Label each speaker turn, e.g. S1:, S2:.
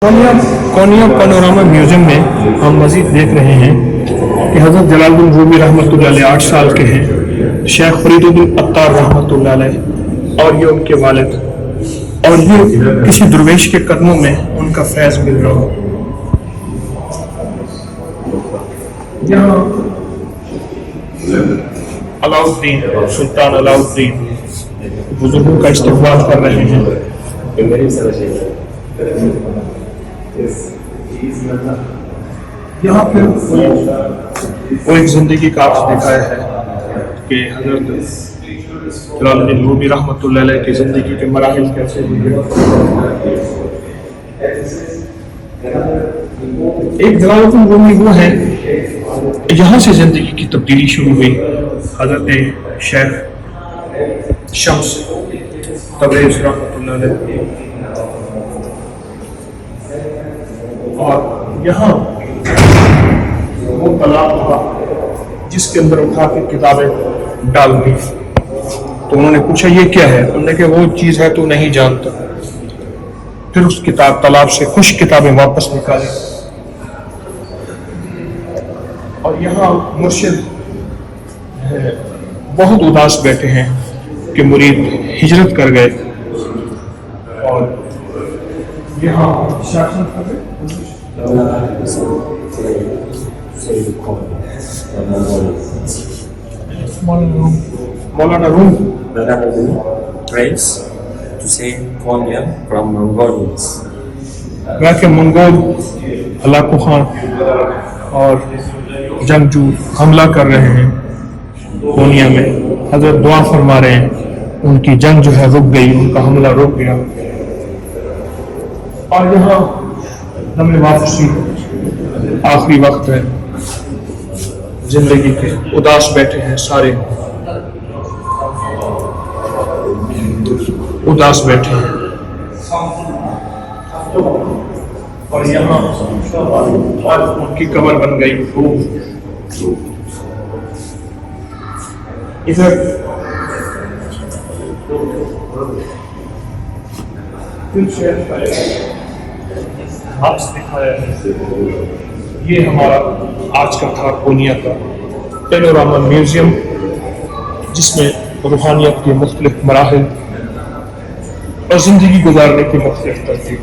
S1: कोनिया panorama museum में हम मजीद देख रहे हैं कि हज़रत जलाल उद्दीन रूमी रहमतुल्लाह अलैह 8 साल के हैं, शेख फरीदुद्दीन अत्तार रहमतुल्लाह अलैह और ये उनके वालिद, और ये किसी दुर्वेश के कदमों में उनका फैज़ मिल रहा हो। यहाँ अलाउद्दीन सुल्तान अलाउद्दीन बुजुर्गों का इस्तकबाल कर रहे हैं। यहाँ पे वो एक जिंदगी का अक्स दिखाया है कि हज़रत जलाल उद्दीन रूमी रहमतुल्लाह अलैह की जिंदगी के मराहिल कैसे गुजरे। एक जलाल उद्दीन रूमी वो है, यहाँ से जिंदगी की तब्दीली शुरू हुई। हज़रत शेख शम्स तबरेज़ रहमतुल्लाह अलैह, और यहाँ वो तालाब था जिसके अंदर उठा के किताबें डाल दी। तो उन्होंने पूछा ये क्या है, उन्होंने कहा वो चीज़ है तू नहीं जानता। फिर उस किताब तालाब से कुछ किताबें वापस निकाली, और यहाँ मुर्शिद बहुत उदास बैठे हैं कि मुरीद हिजरत कर गए, और यहाँ शासन कर गए। Maulana Rumi
S2: prays to save Konya from Mongolians.
S1: के मंगोल हलाकू खान और जंगजू हमला कर रहे हैं कोनिया में। हजरत दुआ फरमा रहे हैं उनकी जंग जो है रुक गई, उनका हमला रुक गया। और यहाँ हमें वापसी आखिरी वक्त है जिंदगी के, उदास बैठे हैं सारे, उदास बैठे हैं। और यहाँ उनकी कब्र बन गई। इधर हाथ दिखाया है। ये हमारा आज का था कोनिया का पैनोरामा म्यूजियम, जिसमें रूहानियत के मुख्तलिफ मराहिल और ज़िंदगी गुजारने की मुख्तलिफ तरतीब।